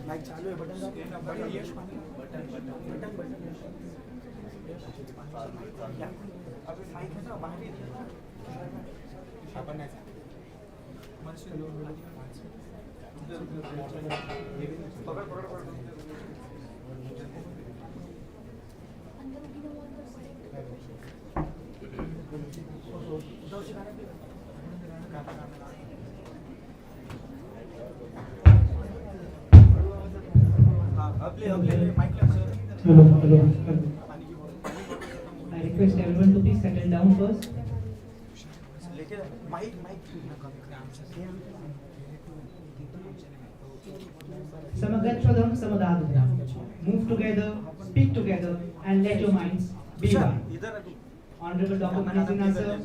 Mic चालू है button button अभी माइक है ना बाहर आपण नाही Hello. I request everyone to please settle down first. Samagatvadam samadadam. Move together, speak together, and let your minds be one. Honorable Dr. Manizina sir,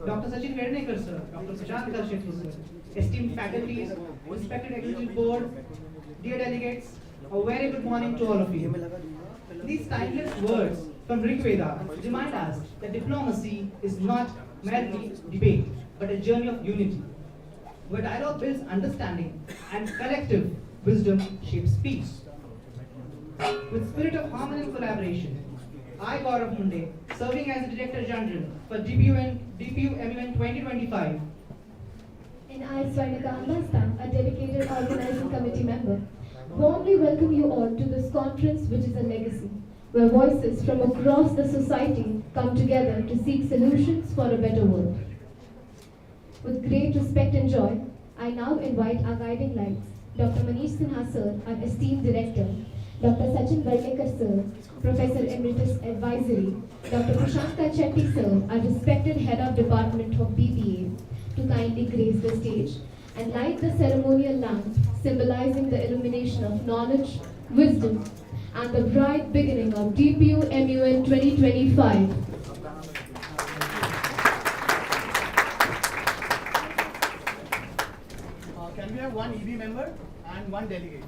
Dr. Sachin Vednekar sir, Dr. Prashant Karshetty sir, esteemed faculties, respected executive board, dear delegates, a very good morning to all of you. These timeless words from Rig Veda remind us that diplomacy is not merely debate, but a journey of unity, where dialogue builds understanding and collective wisdom shapes peace. With spirit of harmony and collaboration, I, Gaurav Munde, serving as the Director General for DPU MUN 2025, and I, Swarnika Ambasta, a dedicated organizing committee member, warmly welcome you all to this conference, which is a legacy, where voices from across the society come together to seek solutions for a better world. With great respect and joy, I now invite our guiding lights, Dr. Manish Sinha sir, our esteemed director, Dr. Sachin Vednekar sir, Professor Emeritus Advisory, Dr. Prashant Karshetty sir, our respected head of department of BBA, to kindly grace the stage and light the ceremonial lamp symbolizing the illumination of knowledge, wisdom, and the bright beginning of DPU MUN 2025. Can we have one EB member and one delegate?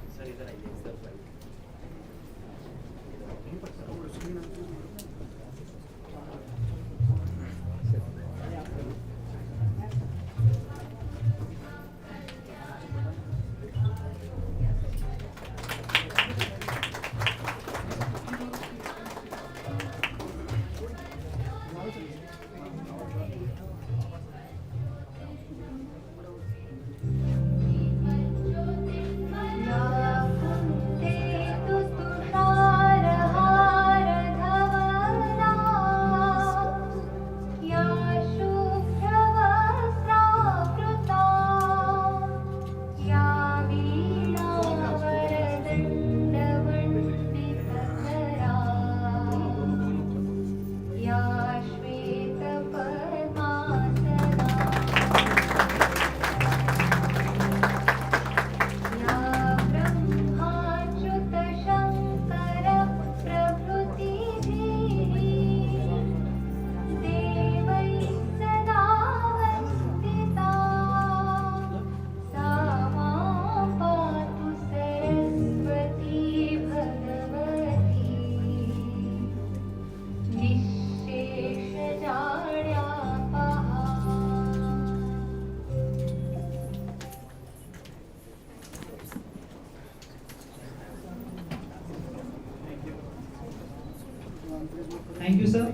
Thank you, sir.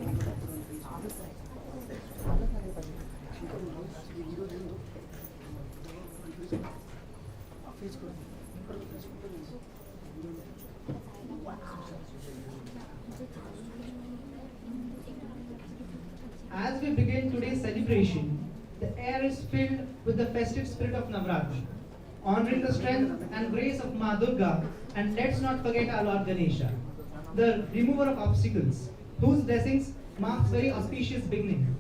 As we begin today's celebration, the air is filled with the festive spirit of Navratri, honoring the strength and grace of Ma Durga, and let's not forget our Lord Ganesha, the remover of obstacles, whose blessings marks very auspicious beginning.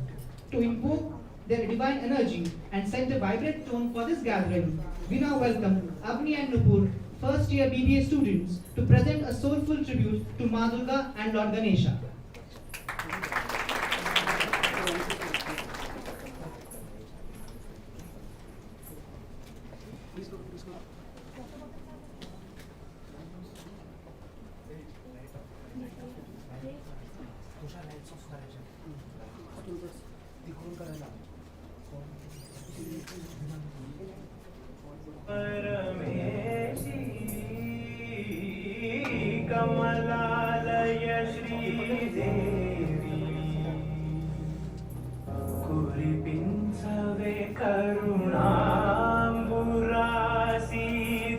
To invoke their divine energy and set a vibrant tone for this gathering, we now welcome Avni and Nupur, first year BBA students, to present a soulful tribute to Ma Durga and Lord Ganesha. परमेशी Kamalalaya Sridevi कुरिपिंचवे करुणांबुरासी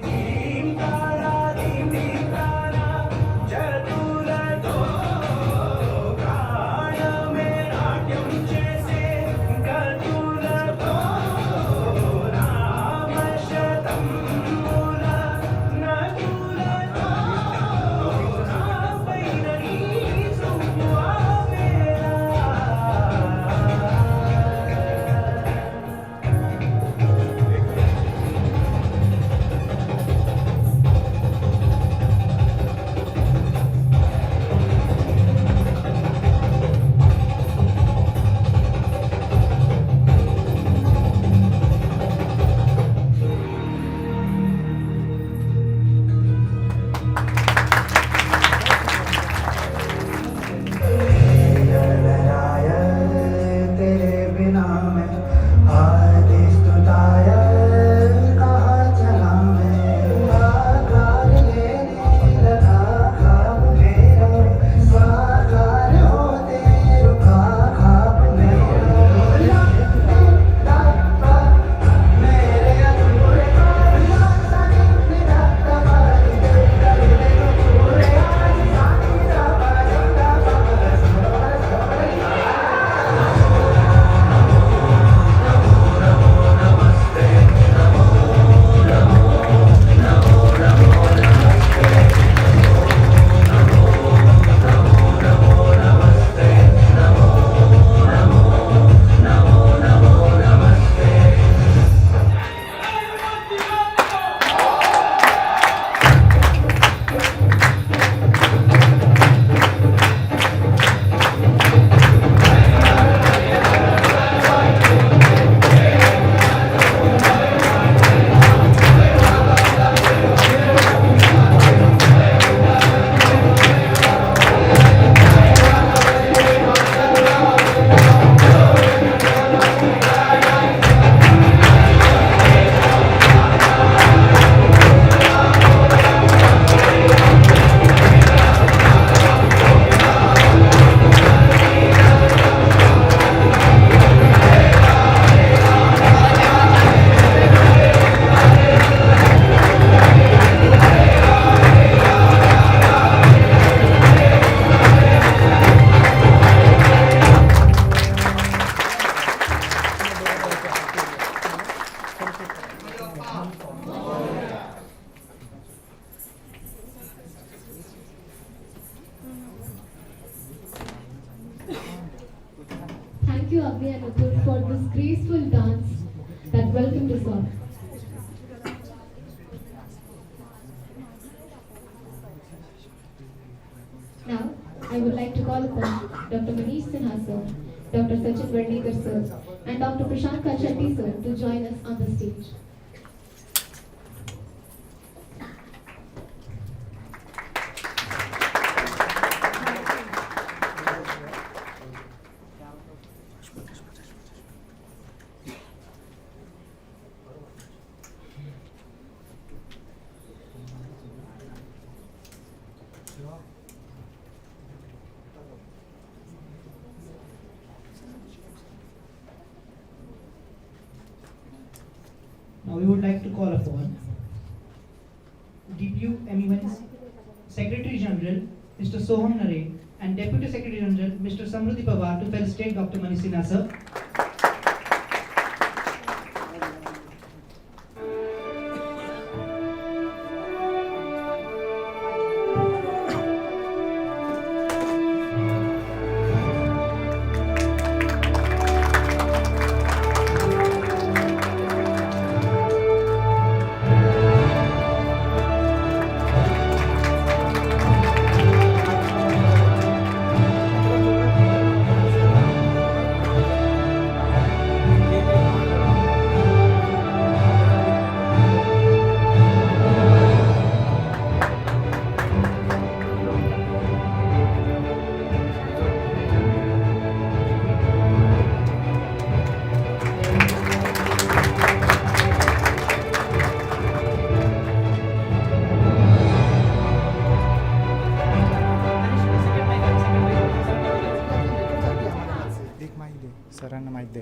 दीप्तारा दीप्तारा चतुर तो प्राण में नाट्यम चेसे गतुर तो राम शतम मूल नकुल तो पैरणी सुवा मेरा लहराय तेरे बिना मैं आदि स्तुताय कहाँ चला मैं आकार लेने लगा ख्वाब मेरा साकार होते रुका ख्वाब मेरा मेरे अधूरे Thank you, Abhi and Atul, for this graceful dance that welcomed us all. Now, I would like to call upon Dr. Manish Sinha sir, Dr. Sachin Varnekar sir, and Dr. Prashant Kalshetty sir to join us on the stage. Now we would like to call upon DPU MUN's Secretary General Mr. Soham Nare and Deputy Secretary General Mr. Samruddhi Pawar to felicitate Dr. Manish Sinha sir.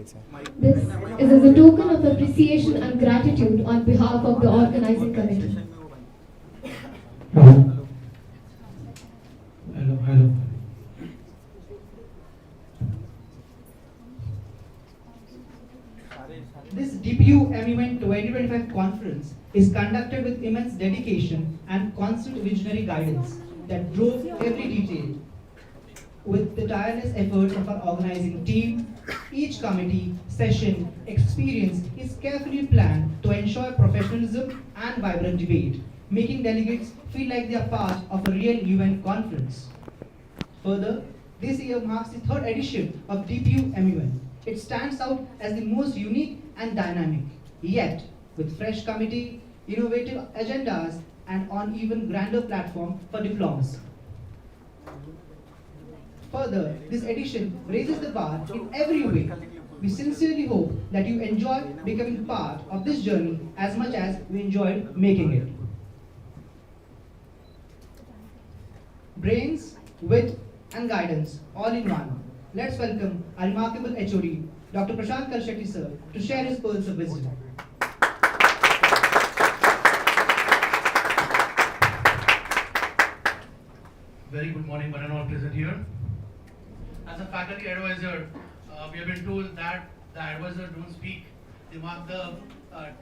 This is as a token of appreciation and gratitude on behalf of the organizing committee. Hello. This DPU MUN 2025 conference is conducted with immense dedication and constant visionary guidance that drove every detail. With the tireless efforts of our organizing team, each committee, session, experience is carefully planned to ensure professionalism and vibrant debate, making delegates feel like they are part of a real UN conference. Further, this year marks the third edition of DPU MUN. It stands out as the most unique and dynamic, yet with fresh committee, innovative agendas, and on even grander platform for diplomacy. Further, this edition raises the bar in every way. We sincerely hope that you enjoy becoming part of this journey as much as we enjoyed making it. Brains, wit, and guidance all in one. Let's welcome our remarkable HOD, Dr. Prashant Kalshetty sir, to share his pearls of wisdom. Very good morning, one and all present here. As a faculty advisor, we have been told that the advisor don't speak, they mark the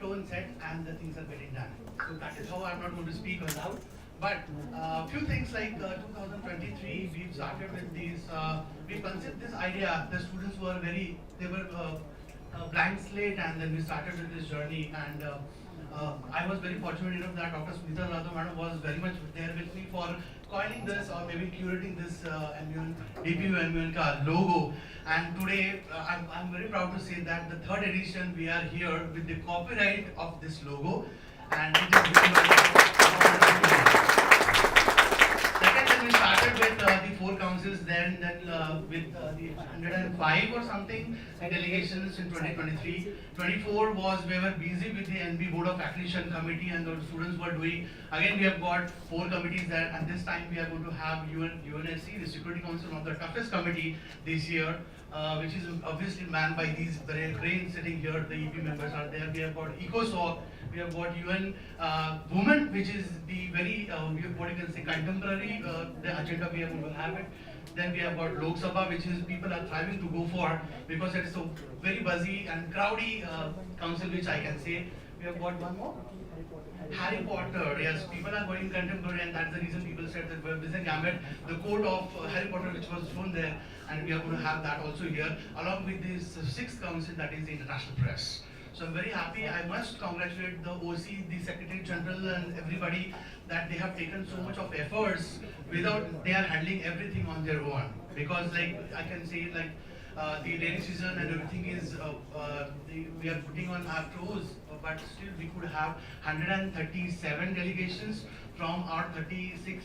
tone set and the things are getting done. So that is how I'm not going to speak aloud. But a few things like 2023, we've started with these, we conceived this idea, the students were they were a blank slate, and then we started with this journey, and I was very fortunate enough that Dr. Smita Radha madam was very much there with me for coining this or maybe curating this DPU MUN ka logo. And today I'm very proud to say that the third edition we are here with the copyright of this logo, and it is second, then we started with the 4 councils, then with the 105 or something delegations in 2023. 24 was we were busy with the NB Board of Accreditation Committee, and the students were doing. Again, we have got 4 committees there, and this time we are going to have UNSC, the Security Council, one of the toughest committee this year, which is obviously manned by these brains sitting here. The EP members are there. We have got ECOSOC. We have got UN Women, which is the very, what you can say, contemporary, the agenda we are going to have it. Then we have got Lok Sabha, which is people are thriving to go for because it is so very buzzy and crowdy council, which I can say. We have got one more. Harry Potter, yes, people are going contemporary, and that's the reason people said that we're missing Gambit, the quote of Harry Potter, which was shown there, and we are going to have that also here, along with this 6th council, that is the international press. So I'm very happy. I must congratulate the OC, the Secretary General, and everybody that they have taken so much of efforts without they are handling everything on their own. Because like I can say, like the rainy season and everything is we are putting on our toes, but still we could have 137 delegations from our 36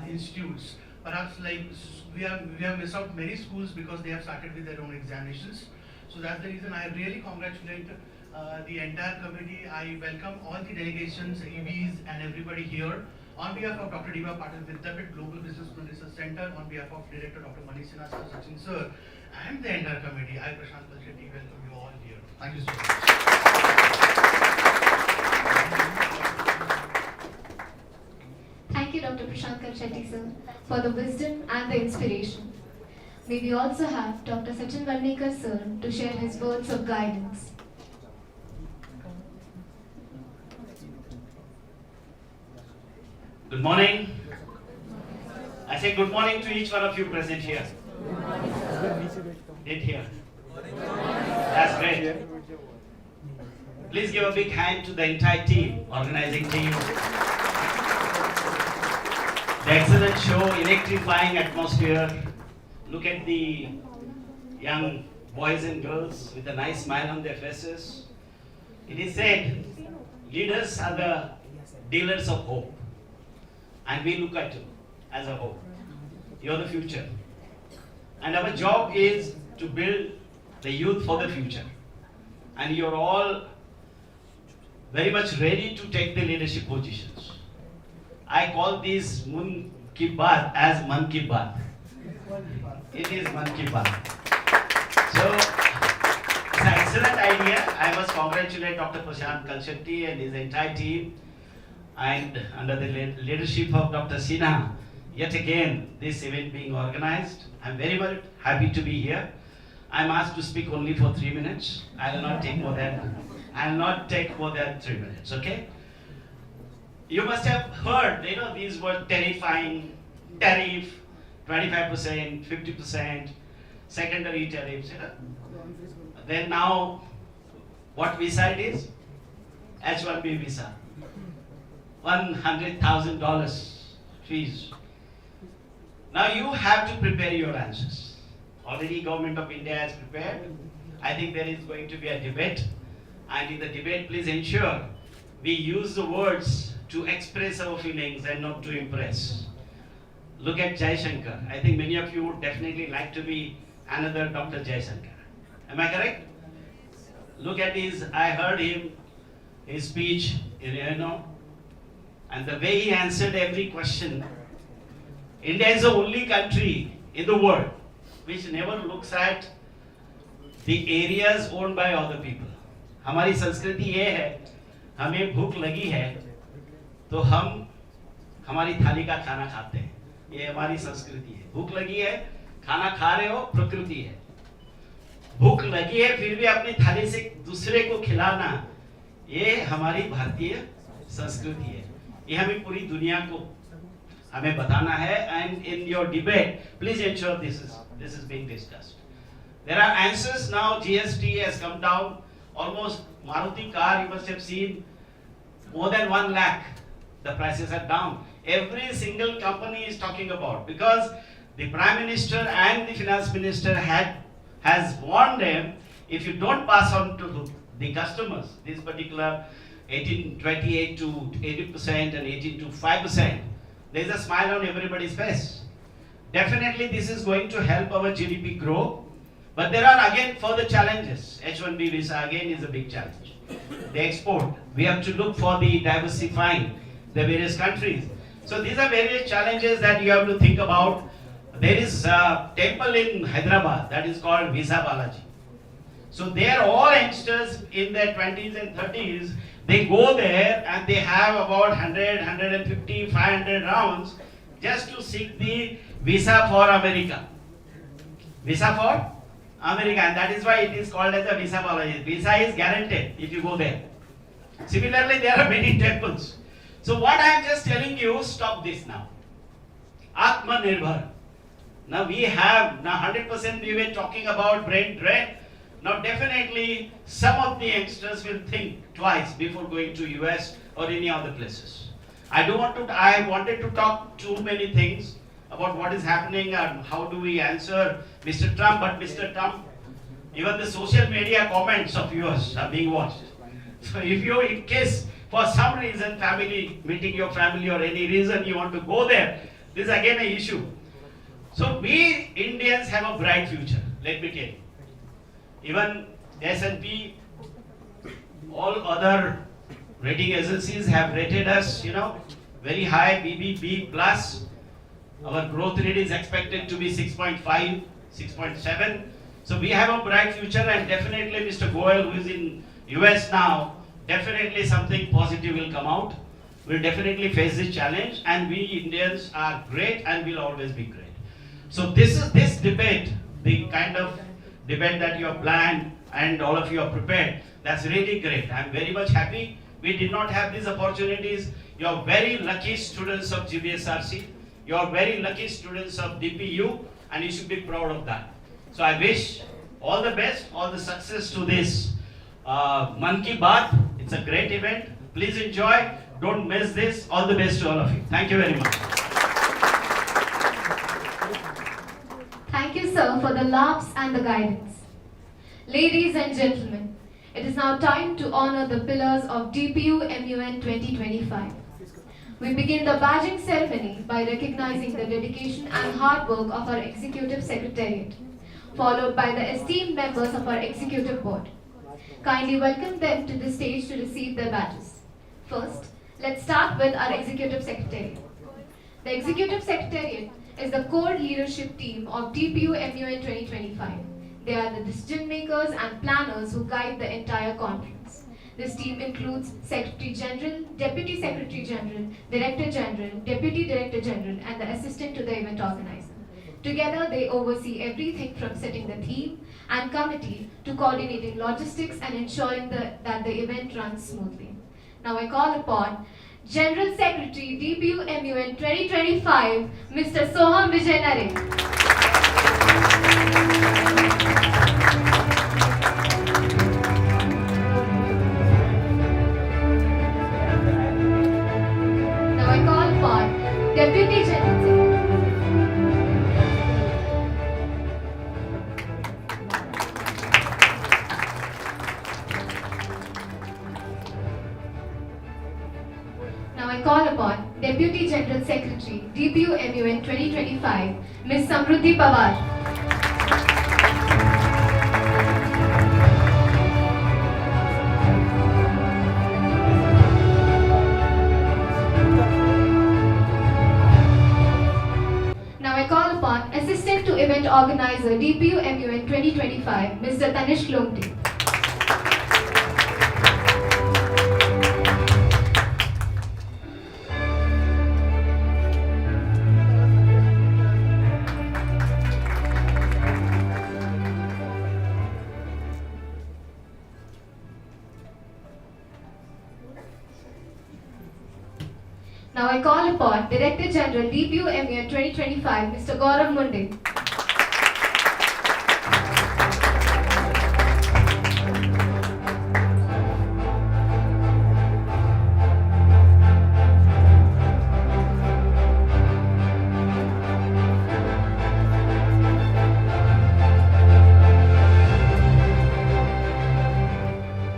institutes. Perhaps like we have missed out many schools because they have started with their own examinations. So that's the reason I really congratulate the entire committee. I welcome all the delegations, EVs, and everybody here. On behalf of Dr. Diva Patil Vidyapit Global Business Research Center, on behalf of Director Dr. Manish Sinha Sir, Sachin Sir, and the entire committee, I, Prashant Kalshetty, welcome you all here. Thank you so much. Thank you, Dr. Prashant Kalshetty sir, for the wisdom and the inspiration. May we also have Dr. Sachin Valnekar sir to share his words of guidance. Good morning. I say good morning to each one of you present here. Did here. That's great. Please give a big hand to the entire team, organizing team. The excellent show, electrifying atmosphere. Look at the young boys and girls with a nice smile on their faces. It is said, leaders are the dealers of hope. And we look at you as a hope. You're the future. And our job is to build the youth for the future. And you're all very much ready to take the leadership positions. I call this mun''25 as man''25. It is man''25. So, it's excellent idea. I must congratulate Dr. Prashant Kalshetty and his entire team, and under the leadership of Dr. Sinha, yet again this event being organized. I'm very much happy to be here. I'm asked to speak only for 3 minutes. I will not take more than 3 minutes, okay? You must have heard, these were terrifying, tariff, 25%, 50%, secondary tariffs, Then now, what visa it is? H-1B visa. $100,000 fees. Now you have to prepare your answers. Already Government of India has prepared. I think there is going to be a debate. And in the debate, please ensure we use the words to express our feelings and not to impress. Look at Jai Shankar. I think many of you would definitely like to be another Dr. Jai Shankar. Am I correct? Look at I heard his speech, and the way he answered every question. India is the only country in the world which never looks at the areas owned by other people. हमारी संस्कृति ये है, हमें भूख लगी है तो हम हमारी थाली का खाना खाते हैं. ये हमारी संस्कृति है. भूख लगी है, खाना खा रहे हो, प्रकृति है. भूख लगी है फिर भी अपनी थाली से दूसरे को खिलाना, ये हमारी भारतीय संस्कृति है. ये हमें पूरी दुनिया को हमें बताना है. And in your debate, please ensure this is being discussed. There are answers now. GST has come down. Almost Maruti car, you must have seen, more than 1 lakh. The prices are down. Every single company is talking about, because the Prime Minister and the Finance Minister has warned them, if you don't pass on to the customers this particular 1828 to 80% and 18 to 5%, there is a smile on everybody's face. Definitely this is going to help our GDP grow. But there are again further challenges. H-1B visa again is a big challenge. The export, we have to look for the diversifying the various countries. So these are various challenges that you have to think about. There is a temple in Hyderabad that is called Visa Balaji. So they are all youngsters in their 20s and 30s. They go there and they have about 100, 150, 500 rounds just to seek the visa for America. Visa for America, and that is why it is called as a Visa Balaji. Visa is guaranteed if you go there. Similarly, there are many temples. So what I am just telling you, stop this now. Atmanirbhar. Now we have, 100% we were talking about brain drain. Now definitely some of the youngsters will think twice before going to US or any other places. I wanted to talk too many things about what is happening and how do we answer Mr. Trump, but Mr. Trump, even the social media comments of yours are being watched. So if you, in case for some reason meeting your family or any reason you want to go there, this is again an issue. So we Indians have a bright future, let me tell you. Even S&P, all other rating agencies have rated us, very high, BB, plus. Our growth rate is expected to be 6.5, 6.7. So we have a bright future, and definitely Mr. Goel, who is in US now, definitely something positive will come out. We'll definitely face this challenge, and we Indians are great and will always be great. So this debate, the kind of debate that you have planned and all of you are prepared, that's really great. I'm very much happy. We did not have these opportunities. You are very lucky students of GBSRC. You are very lucky students of DPU, and you should be proud of that. So I wish all the best, all the success to this Man Ki Baat. It's a great event. Please enjoy. Don't miss this. All the best to all of you. Thank you very much. Thank you, sir, for the laughs and the guidance. Ladies and gentlemen, it is now time to honor the pillars of DPU MUN 2025. We begin the badging ceremony by recognizing the dedication and hard work of our Executive Secretariat, followed by the esteemed members of our Executive Board. Kindly welcome them to the stage to receive their badges. First, let's start with our Executive Secretariat. The Executive Secretariat is the core leadership team of DPU MUN 2025. They are the decision makers and planners who guide the entire conference. This team includes Secretary General, Deputy Secretary General, Director General, Deputy Director General, and the assistant to the event organizer. Together, they oversee everything from setting the theme and committee to coordinating logistics and ensuring that the event runs smoothly. Now I call upon General Secretary DPU MUN 2025, Mr. Soham Vijayanare. Now I call upon Deputy General Secretary. Now I call upon Deputy General Secretary, DPU MUN 2025, Ms. Samruddhi Pawar. Now I call upon Assistant to Event Organizer, DPU MUN 2025, Mr. Tanish Lomti. Now I call upon Director General DPU MUN 2025, Mr. Gaurav Munde.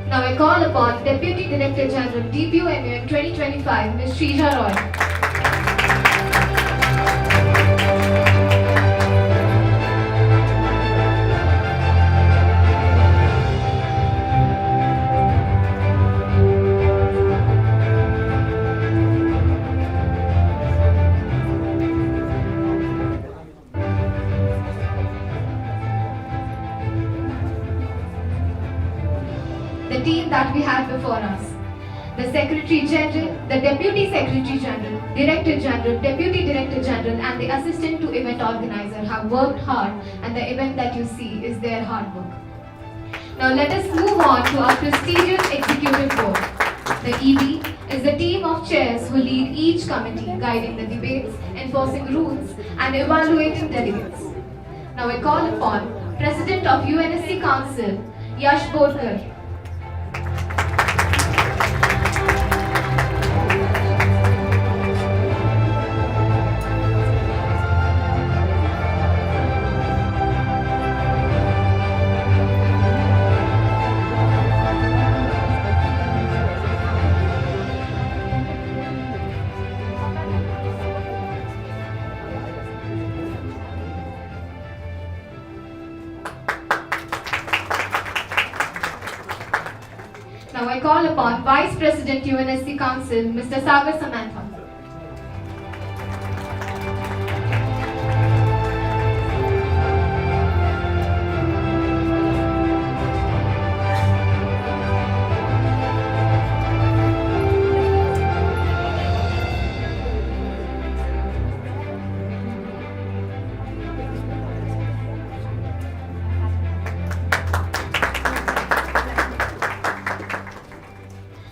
Now I call upon Deputy Director General DPU MUN 2025, Ms. Shrija Roy. The team that we have before us. The Secretary General, the Deputy Secretary General, Director General, Deputy Director General, and the Assistant to Event Organizer have worked hard, and the event that you see is their hard work. Now let us move on to our prestigious Executive Board. The EB is the team of chairs who lead each committee, guiding the debates, enforcing rules, and evaluating delegates. Now I call upon President of UNSC Council, Yash Borkar. Now I call upon Vice President UNSC Council, Mr. Sagar Samantha.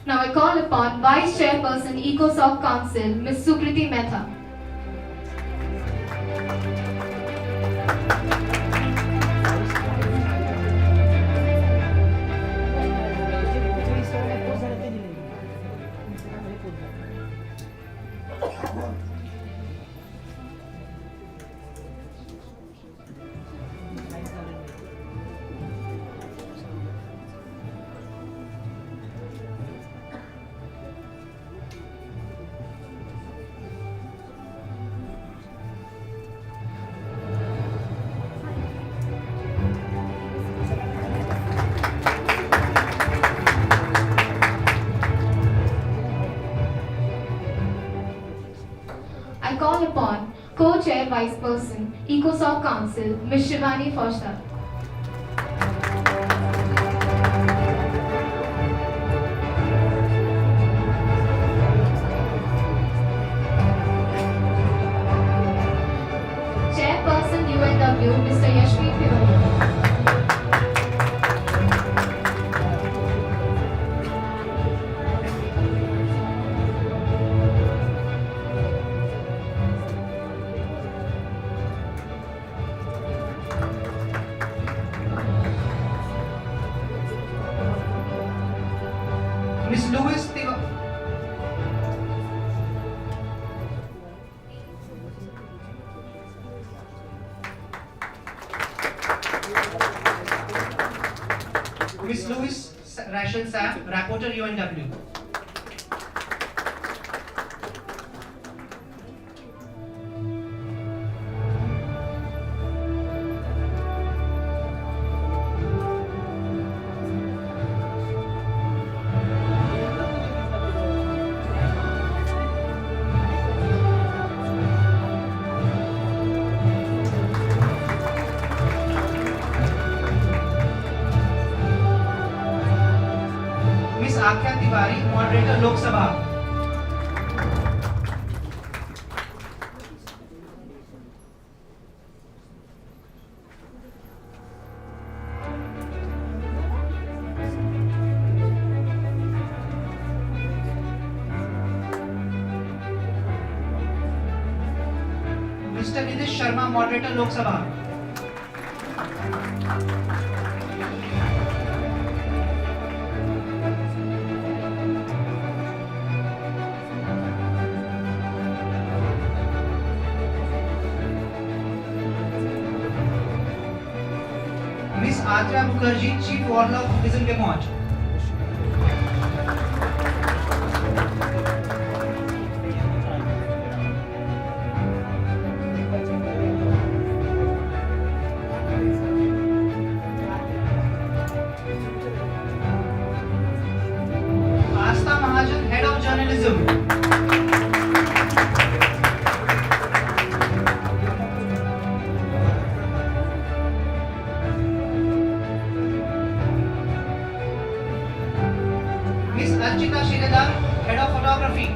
Now I call upon Vice Chairperson ECOSOC Council, Ms. Sukriti Mehta. I call upon Co-Chair Vice Person, ECOSOC Council, Ms. Shivani Faushad. Miss Louis Rachel Sam, Rapporteur UNW. Miss Akhya Tiwari, Moderator Lok Sabha. Mr. Nitish Sharma, Moderator Lok Sabha. Miss Adria Mukherjee, Chief Warlock, Prison Demont. Asta Mahajan, Head of Journalism. Miss Archita Shiredar, Head of Photography.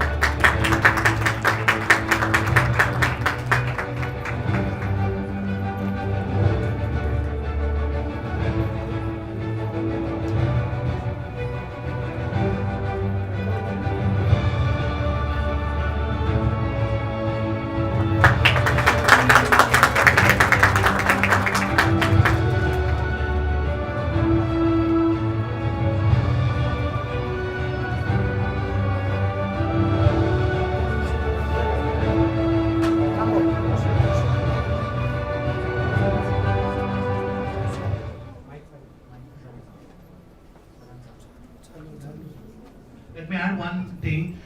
Let me add one thing.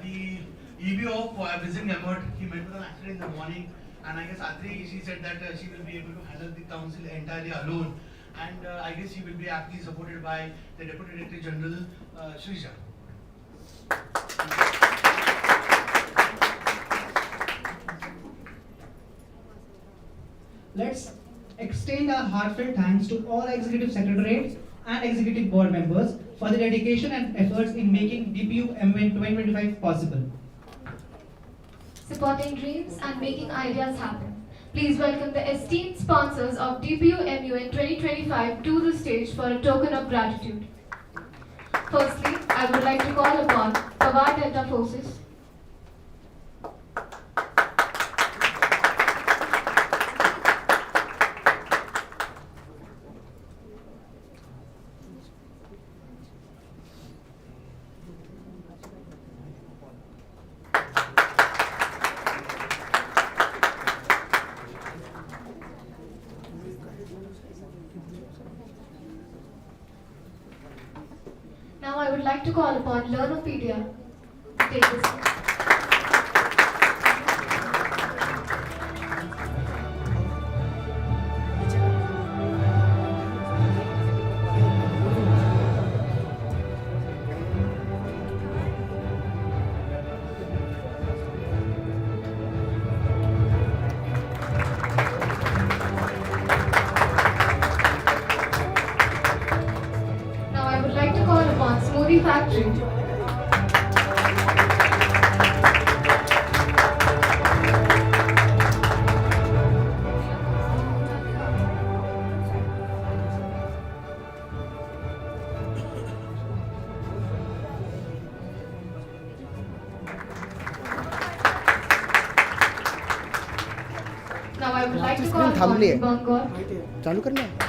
The EBO of visiting Emmert, he met with an accident in the morning, and I guess Adri, she said that she will be able to handle the council entirely alone, and I guess she will be aptly supported by the Deputy Director General, Srisha. Let's extend our heartfelt thanks to all Executive Secretariats and Executive Board members for the dedication and efforts in making DPU MUN 2025 possible. Supporting dreams and making ideas happen. Please welcome the esteemed sponsors of DPU MUN 2025 to the stage for a token of gratitude. Firstly, I would like to call upon Power Delta Forces, now I would like to call upon Learnopedia to take this. Now I would like to call upon Smoothie Factory. Now I would like to call upon Bangor. चालू करना है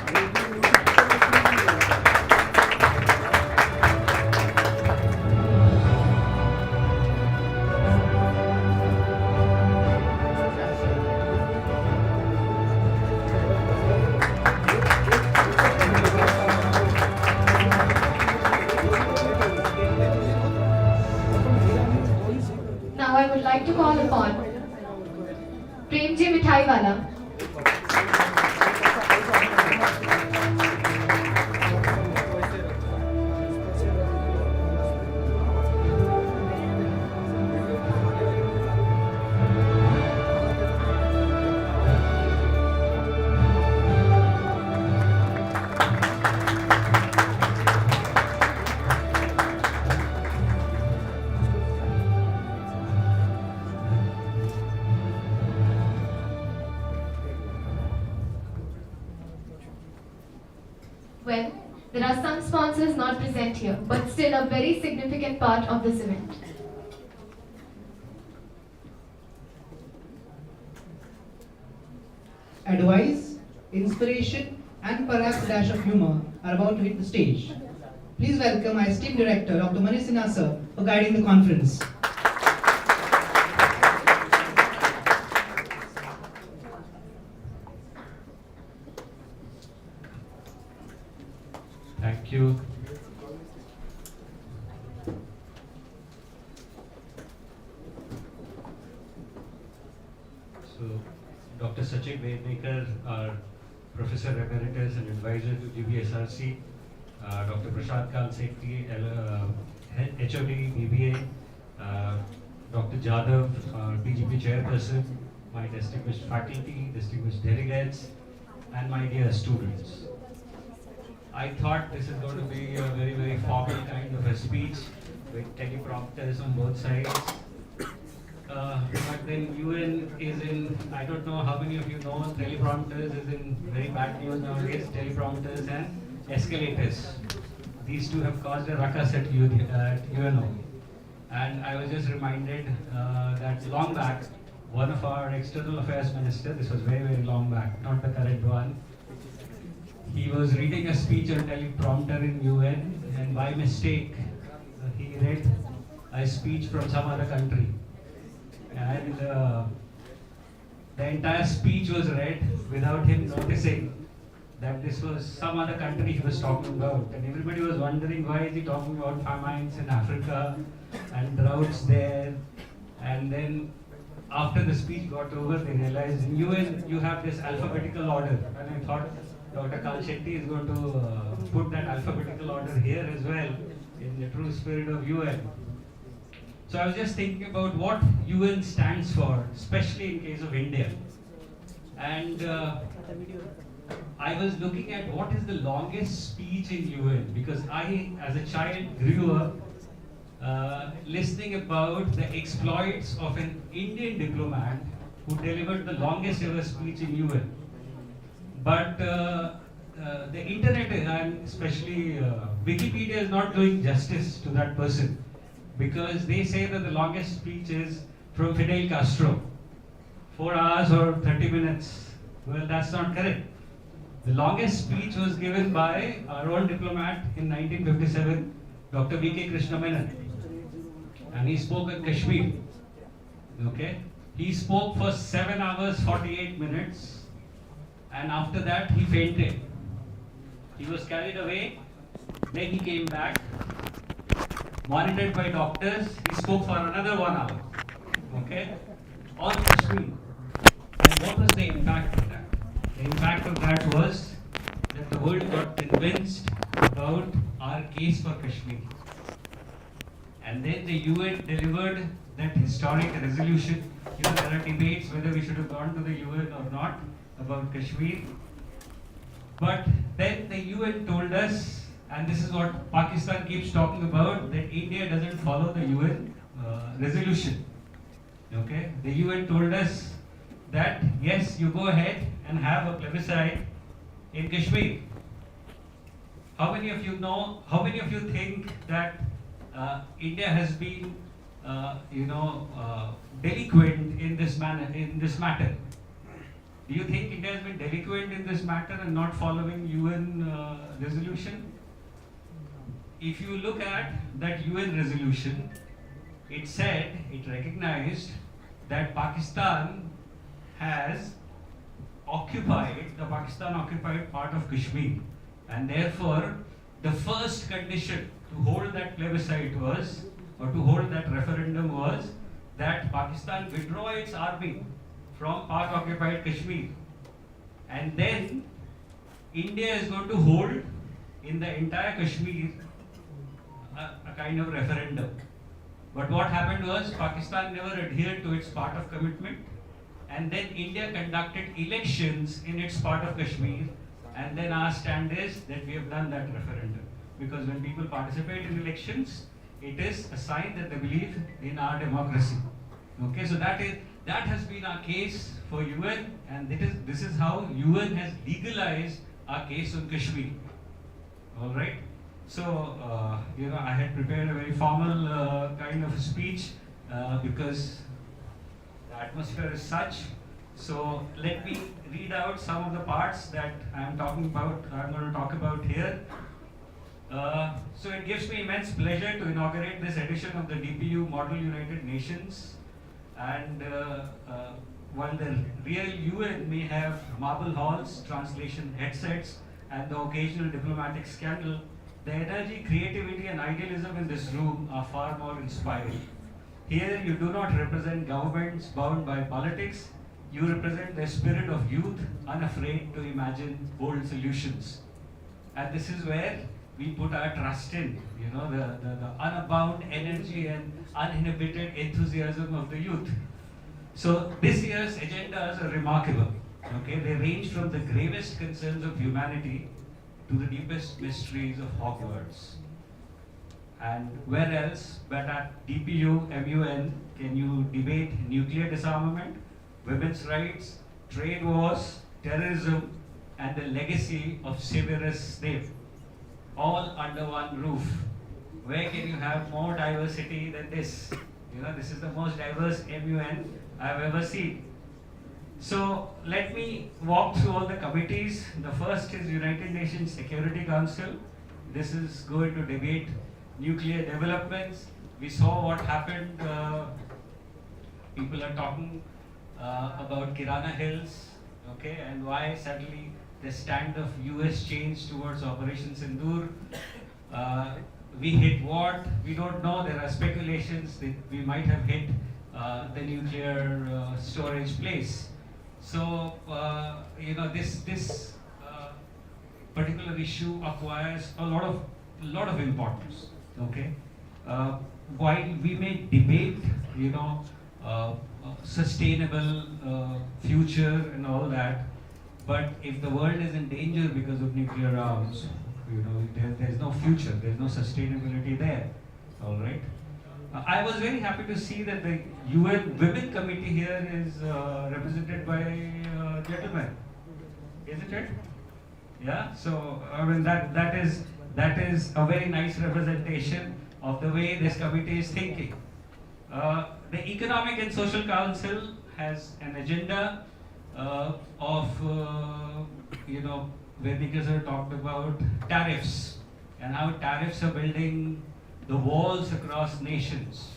to call upon Premji Mithaiwala. Well, there are some sponsors not present here, but still a very significant part of this event. Advice, inspiration, and perhaps a dash of humor are about to hit the stage. Please welcome our esteemed director, Dr. Manish Sinha sir, for guiding the conference. Thank you. So, Dr. Sachin Vednekar, our Professor Emeritus and Advisor to GBSRC, Dr. Prashant Kalsetti, HOD, BBA, Dr. Jadhav, BGP Chairperson, my distinguished faculty, distinguished delegates, and my dear students. I thought this is going to be a very, very formal kind of a speech with teleprompters on both sides. But then UN is in, I don't know how many of you know, teleprompters is in very bad news nowadays, teleprompters and escalators. These two have caused a ruckus at UNO. And I was just reminded that long back, one of our external affairs minister, this was very, very long back, not the current one, he was reading a speech on teleprompter in UN, and by mistake, he read a speech from some other country. And the entire speech was read without him noticing that this was some other country he was talking about. And everybody was wondering, why is he talking about famines in Africa and droughts there? And then after the speech got over, they realized in UN you have this alphabetical order. And I thought Dr. Kalsetti is going to put that alphabetical order here as well in the true spirit of UN. So I was just thinking about what UN stands for, especially in case of India. And I was looking at what is the longest speech in UN, because I, as a child, grew up listening about the exploits of an Indian diplomat who delivered the longest ever speech in UN. But the internet and especially Wikipedia is not doing justice to that person, because they say that the longest speech is from Fidel Castro, 4 hours or 30 minutes. Well, that's not correct. The longest speech was given by our own diplomat in 1957, Dr. V.K. Krishna Menon, and he spoke at Kashmir. Okay, he spoke for 7 hours 48 minutes. And after that, he fainted. He was carried away. Then he came back, monitored by doctors. He spoke for another 1 hour. Okay? On Kashmir. And what was the impact of that? The impact of that was that the world got convinced about our case for Kashmir. And then the UN delivered that historic resolution. You know, there are debates whether we should have gone to the UN or not about Kashmir. But then the UN told us, and this is what Pakistan keeps talking about, that India doesn't follow the UN resolution. Okay? The UN told us that yes, you go ahead and have a plebiscite in Kashmir. How many of you know, how many of you think that India has been delinquent in this matter? Do you think India has been delinquent in this matter and not following UN resolution? If you look at that UN resolution, it said, it recognized that Pakistan has occupied part of Kashmir, and therefore the first condition to hold that plebiscite was, or to hold that referendum was, that Pakistan withdraw its army from Pak-occupied Kashmir, and then India is going to hold in the entire Kashmir a kind of referendum. But what happened was Pakistan never adhered to its part of commitment, and then India conducted elections in its part of Kashmir, and then our stand is that we have done that referendum. Because when people participate in elections, it is a sign that they believe in our democracy. Okay, so that has been our case for UN, and this is how UN has legalized our case on Kashmir. All right. So I had prepared a very formal kind of speech because the atmosphere is such. So let me read out some of the parts that I'm going to talk about here. So it gives me immense pleasure to inaugurate this edition of the DPU Model United Nations. And while the real UN may have marble halls, translation headsets, and the occasional diplomatic scandal, the energy, creativity, and idealism in this room are far more inspiring. Here you do not represent governments bound by politics, you represent the spirit of youth, unafraid to imagine bold solutions. And this is where we put our trust in, the unbound energy and uninhibited enthusiasm of the youth. So this year's agendas are remarkable. Okay, they range from the gravest concerns of humanity to the deepest mysteries of Hogwarts. And where else but at DPU MUN can you debate nuclear disarmament, women's rights, trade wars, terrorism, and the legacy of Severus Snape, all under one roof? Where can you have more diversity than this? This is the most diverse MUN I've ever seen. So let me walk through all the committees. The first is United Nations Security Council. This is going to debate nuclear developments. We saw what happened. People are talking about Kirana Hills, okay, and why suddenly the stand of US changed towards Operation Sindoor. We hit what? We don't know. There are speculations that we might have hit the nuclear storage place. So this particular issue acquires a lot of importance. Okay, while we may debate, sustainable future and all that, but if the world is in danger because of nuclear arms, there's no future, there's no sustainability there. All right. I was very happy to see that the UN Women Committee here is represented by gentlemen, isn't it? Yeah. So I mean that is a very nice representation of the way this committee is thinking. The Economic and Social Council has an agenda of where because I talked about tariffs and how tariffs are building the walls across nations,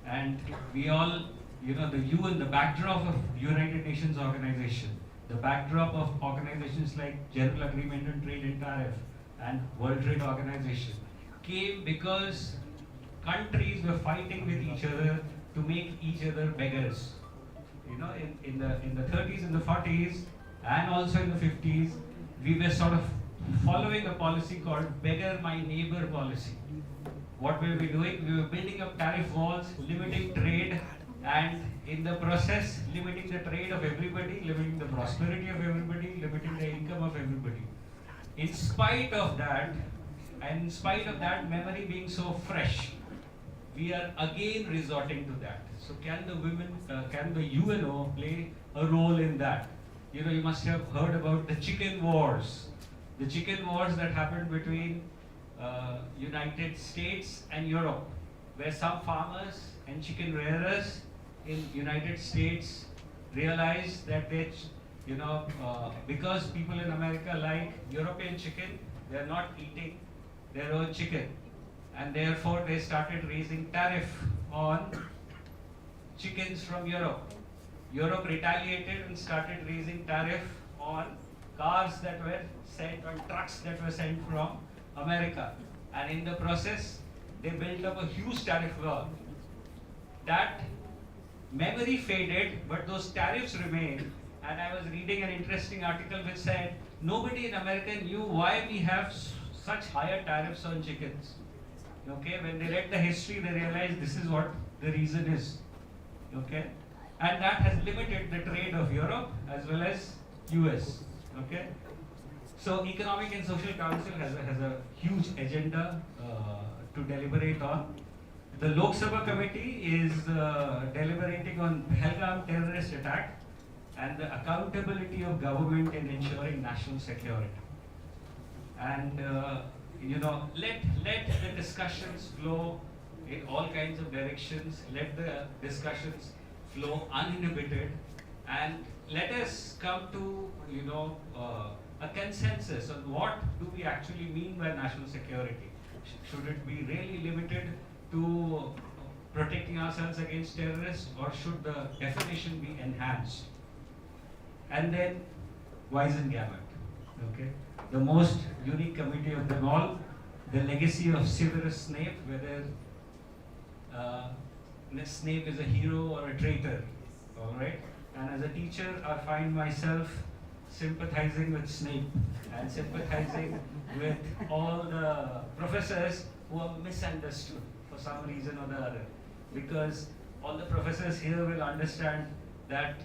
and we all, the UN, the backdrop of United Nations organization, the backdrop of organizations like General Agreement on Trade and Tariff and World Trade Organization came because countries were fighting with each other to make each other beggars. In the 30s and the 40s and also in the 50s, we were sort of following a policy called beggar my neighbor policy. What were we doing? We were building up tariff walls, limiting trade, and in the process, limiting the trade of everybody, limiting the prosperity of everybody, limiting the income of everybody. In spite of that, and in spite of that memory being so fresh, we are again resorting to that. So can the UNO play a role in that? You must have heard about the chicken wars. The chicken wars that happened between United States and Europe, where some farmers and chicken rearers in United States realized that because people in America like European chicken, they are not eating their own chicken, and therefore they started raising tariff on chickens from Europe. Europe retaliated and started raising tariff on cars that were sent, on trucks that were sent from America, and in the process they built up a huge tariff wall that memory faded, but those tariffs remain. And I was reading an interesting article which said nobody in America knew why we have such higher tariffs on chickens. Okay, when they read the history, they realized this is what the reason is. Okay, and that has limited the trade of Europe as well as US. Okay, so Economic and Social Council has a huge agenda to deliberate on. The Lok Sabha committee is deliberating on Pahalgam terrorist attack and the accountability of government in ensuring national security. And let the discussions flow in all kinds of directions. Let the discussions flow uninhibited, and let us come to a consensus on what do we actually mean by national security. Should it be really limited to protecting ourselves against terrorists, or should the definition be enhanced? And then Weisengamot, okay, the most unique committee of them all, the legacy of Severus Snape, whether Snape is a hero or a traitor, all right. And as a teacher, I find myself sympathizing with Snape and sympathizing with all the professors who are misunderstood for some reason or the other, because all the professors here will understand that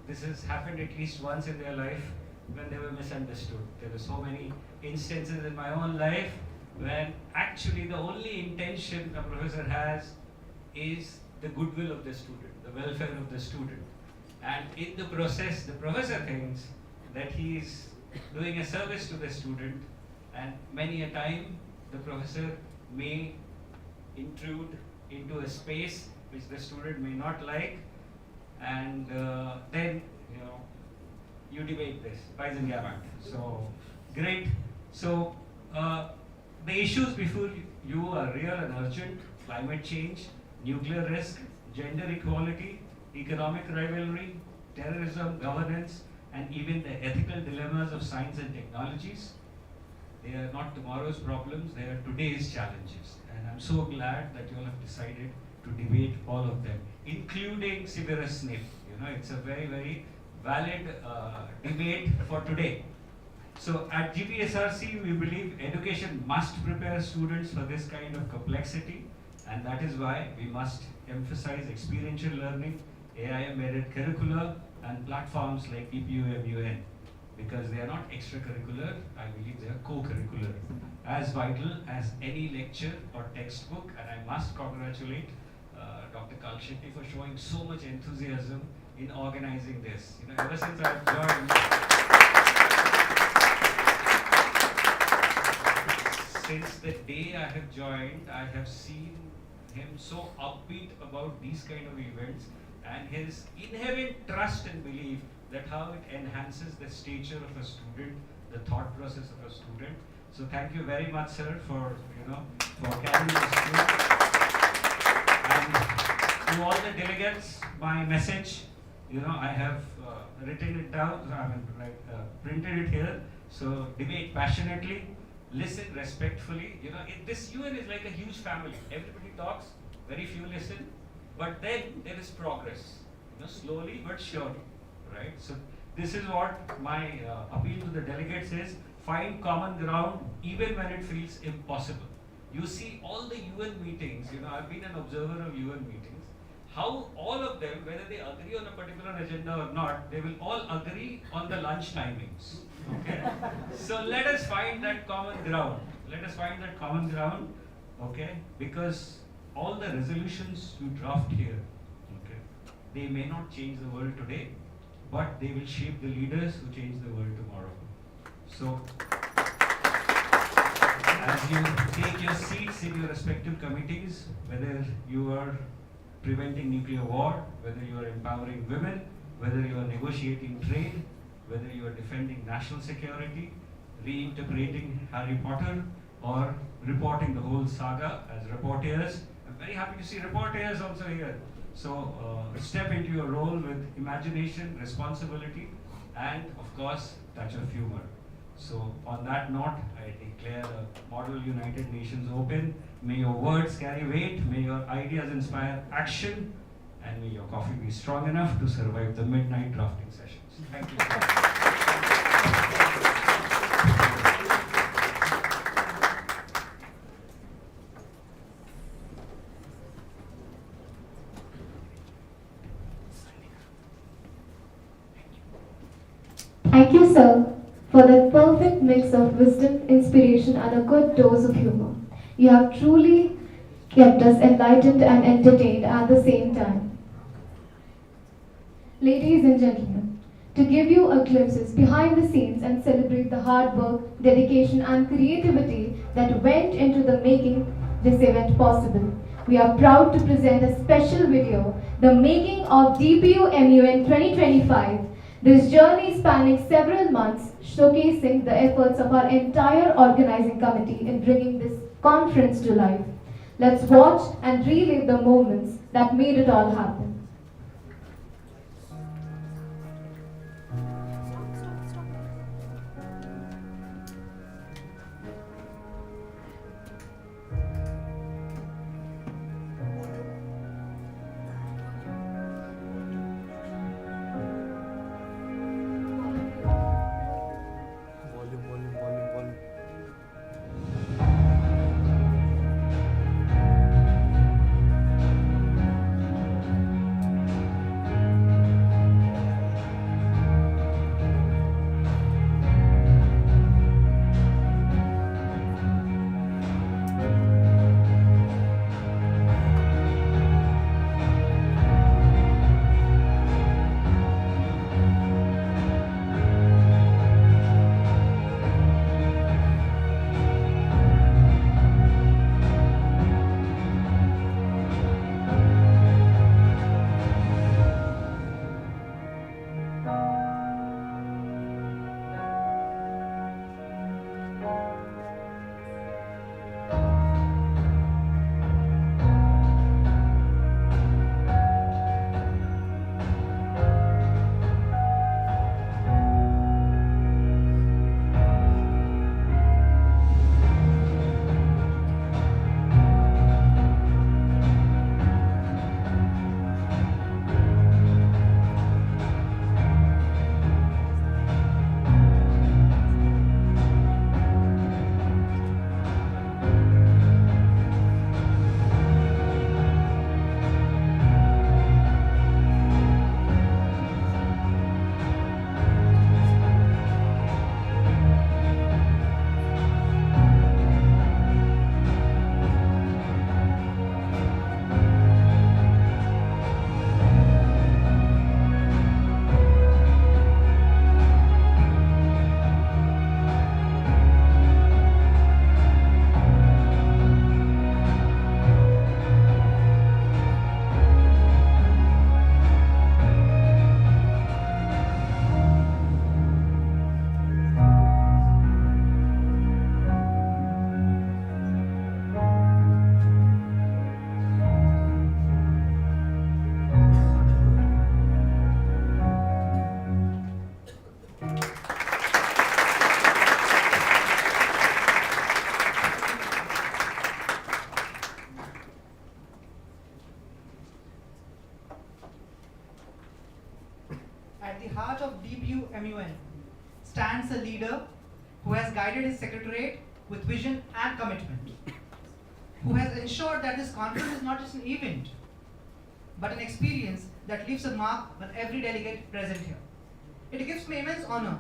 this has happened at least once in their life when they were misunderstood. There were so many instances in my own life when actually the only intention a professor has is the goodwill of the student, the welfare of the student. And in the process, the professor thinks that he is doing a service to the student, and many a time the professor may intrude into a space which the student may not like, and then you debate this, Weisengamot. So great. So the issues before you are real and urgent: climate change, nuclear risk, gender equality, economic rivalry, terrorism, governance, and even the ethical dilemmas of science and technologies. They are not tomorrow's problems, they are today's challenges. And I'm so glad that you all have decided to debate all of them, including Severus Snape. It's a very, very valid debate for today. So at GPSRC, we believe education must prepare students for this kind of complexity, and that is why we must emphasize experiential learning, AI-embedded curricula, and platforms like DPU MUN, because they are not extracurricular, I believe they are co-curricular, as vital as any lecture or textbook. And I must congratulate Dr. Kalshetty for showing so much enthusiasm in organizing this. Ever since I've joined, since the day I have joined, I have seen him so upbeat about these kind of events, and his inherent trust and belief that how it enhances the stature of a student, the thought process of a student. So thank you very much, sir, for carrying this through. And to all the delegates, my message, I have written it down, printed it here. So debate passionately, listen respectfully. This UN is like a huge family. Everybody talks, very few listen, but then there is progress, slowly but surely, right? So this is what my appeal to the delegates is: find common ground even when it feels impossible. You see all the UN meetings, I've been an observer of UN meetings, how all of them, whether they agree on a particular agenda or not, they will all agree on the lunch timings. Okay? So let us find that common ground. Let us find that common ground, okay? Because all the resolutions you draft here, okay, they may not change the world today, but they will shape the leaders who change the world tomorrow. So, as you take your seats in your respective committees, whether you are preventing nuclear war, whether you are empowering women, whether you are negotiating trade, whether you are defending national security, reinterpreting Harry Potter, or reporting the whole saga as reporters. I'm very happy to see reporters also here. So step into your role with imagination, responsibility, and of course, touch of humor. So on that note, I declare the Model United Nations open. May your words carry weight, may your ideas inspire action, and may your coffee be strong enough to survive the midnight drafting sessions. Thank you. Thank you, sir, for that perfect mix of wisdom, inspiration, and a good dose of humor. You have truly kept us enlightened and entertained at the same time. Ladies and gentlemen, to give you a glimpses behind the scenes and celebrate the hard work, dedication, and creativity that went into the making this event possible, we are proud to present a special video, The Making of DPU MUN 2025. This journey spanning several months, showcasing the efforts of our entire organizing committee in bringing this conference to life. Let's watch and relive the moments that made it all happen. At the heart of DPU MUN stands a leader who has guided his secretariat with vision and commitment, who has ensured that this conference is not just an event, but an experience that leaves a mark on every delegate present here. It gives me immense honor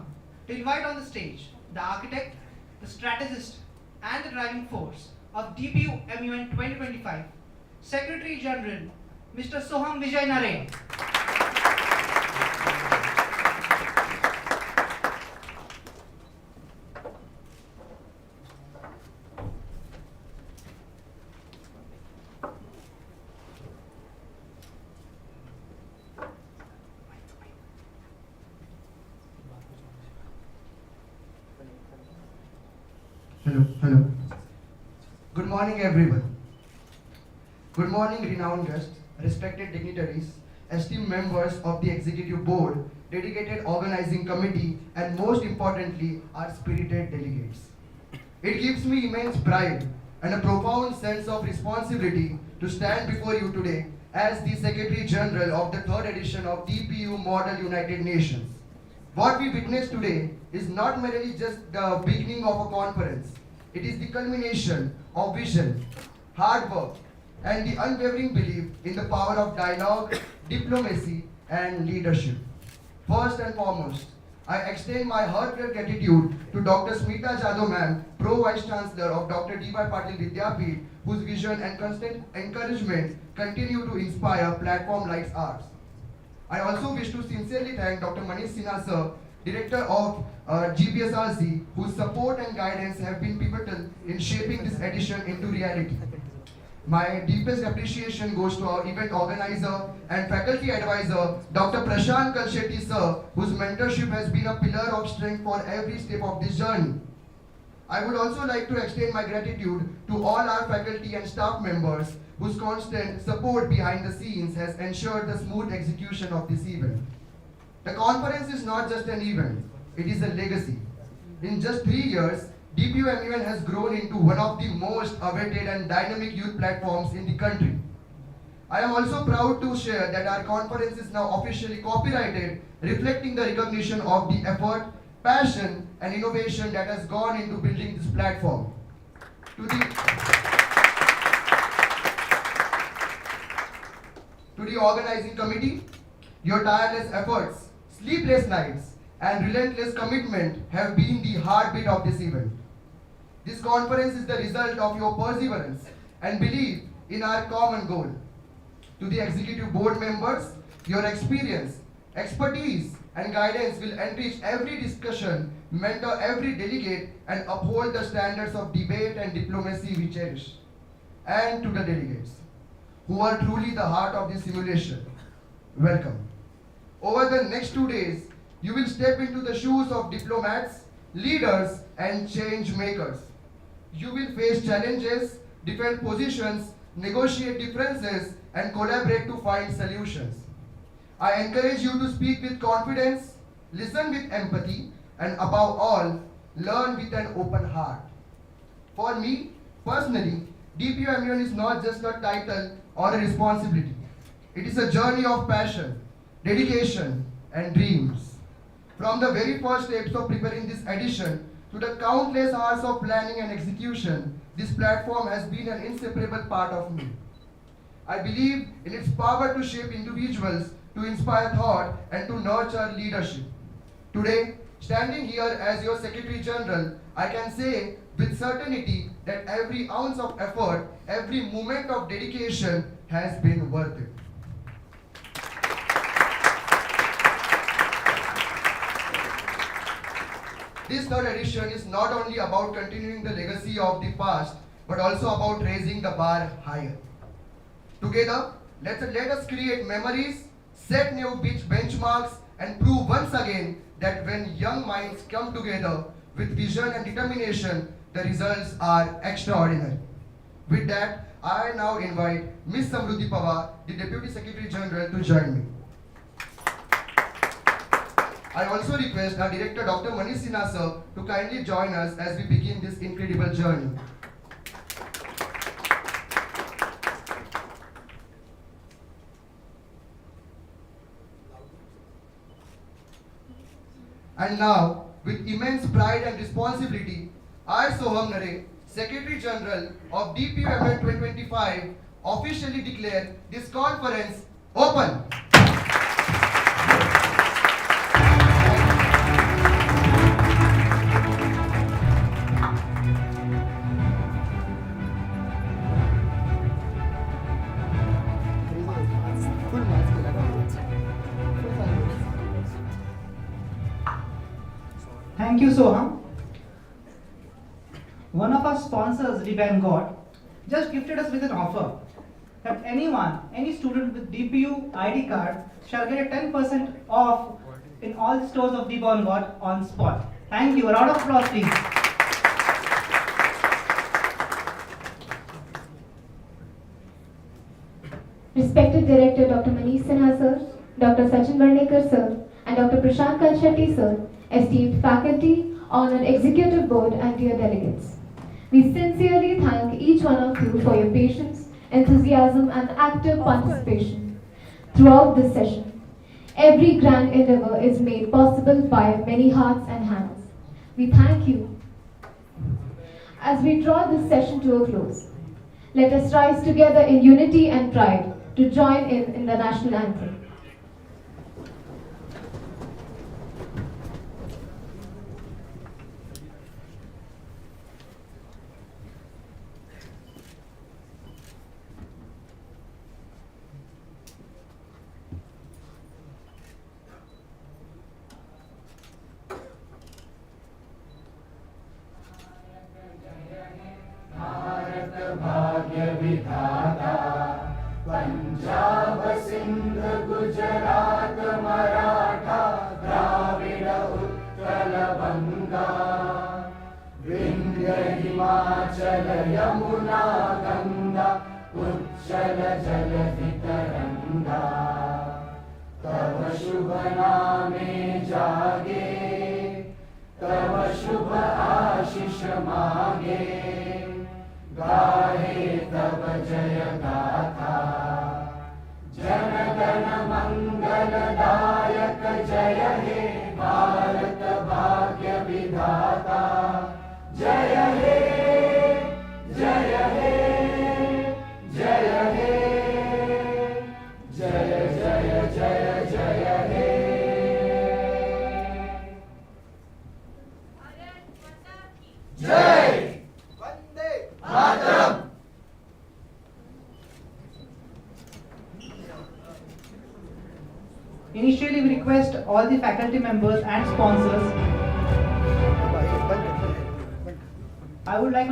to invite on the stage the architect, the strategist, and the driving force of DPU MUN 2025, Secretary General, Mr. Soham Vijay Nare. Hello. Good morning, everyone. Good morning, renowned guests, respected dignitaries, esteemed members of the Executive Board, dedicated organizing committee, and most importantly, our spirited delegates. It gives me immense pride and a profound sense of responsibility to stand before you today as the Secretary General of the third edition of DPU Model United Nations. What we witness today is not merely just the beginning of a conference. It is the culmination of vision, hard work, and the unwavering belief in the power of dialogue, diplomacy, and leadership. First and foremost, I extend my heartfelt gratitude to Dr. Smita Jadhav ma'am, Pro Vice Chancellor of Dr. D.Y. Patil Vidyapeeth, whose vision and constant encouragement continue to inspire platforms like ours. I also wish to sincerely thank Dr. Manish Sinha sir, Director of GPSRC, whose support and guidance have been pivotal in shaping this edition into reality. My deepest appreciation goes to our event organizer and faculty advisor, Dr. Prashant Kalshetty sir, whose mentorship has been a pillar of strength for every step of this journey. I would also like to extend my gratitude to all our faculty and staff members whose constant support behind the scenes has ensured the smooth execution of this event. The conference is not just an event, it is a legacy. In just 3 years, DPU MUN has grown into one of the most awaited and dynamic youth platforms in the country. I am also proud to share that our conference is now officially copyrighted, reflecting the recognition of the effort, passion, and innovation that has gone into building this platform. To the organizing committee, your tireless efforts, sleepless nights, and relentless commitment have been the heartbeat of this event. This conference is the result of your perseverance and belief in our common goal. To the executive board members, your experience, expertise, and guidance will enrich every discussion, mentor every delegate, and uphold the standards of debate and diplomacy we cherish. And to the delegates, who are truly the heart of this simulation, welcome. Over the next 2 days, you will step into the shoes of diplomats, leaders, and change makers. You will face challenges, defend positions, negotiate differences, and collaborate to find solutions. I encourage you to speak with confidence, listen with empathy, and above all, learn with an open heart. For me, personally, DPU MUN is not just a title or a responsibility. It is a journey of passion, dedication, and dreams. From the very first steps of preparing this edition to the countless hours of planning and execution, this platform has been an inseparable part of me. I believe in its power to shape individuals, to inspire thought, and to nurture leadership. Today, standing here as your Secretary General, I can say with certainty that every ounce of effort, every moment of dedication has been worth it. This third edition is not only about continuing the legacy of the past, but also about raising the bar higher. Together, let us create memories, set new benchmarks, and prove once again that when young minds come together with vision and determination, the results are extraordinary. With that, I now invite Ms. Samruddhi Pawar, the Deputy Secretary General, to join me. I also request our Director Dr. Manish Sinha sir to kindly join us as we begin this incredible journey. And now, with immense pride and responsibility, I, Soham Nare, Secretary General of DPU MUN 2025, officially declare this conference open. Thank you, Soham. One of our sponsors, Liban God, just gifted us with an offer that any student with DPU ID card shall get a 10% off in all stores of Liban God on spot. Thank you. A round of applause, please. Respected Director Dr. Manish Sinha sir, Dr. Sachin Varnekar sir, and Dr. Prashant Kalshetty sir, esteemed faculty, honored executive board, and dear delegates. We sincerely thank each one of you for your patience, enthusiasm, and active participation throughout this session. Every grand endeavor is made possible by many hearts and hands. We thank you. As we draw this session to a close, let us rise together in unity and pride to join in the national anthem. भाग्य विधाता पंजाब सिंध गुजरात मराठा द्राविड उत्कल बंगा विंध्य हिमाचल यमुना गंगा उच्चल जलधि तरंगा तव शुभ नामे जागे तव शुभ आशीष मागे गाहे तब जय गाथा जन गण मंगल दायक जय हे भारत भाग्य विधाता जय हे जय हे जय हे जय जय जय जय हे जय मातरम। Initially, we request all the faculty members and sponsors. I would like to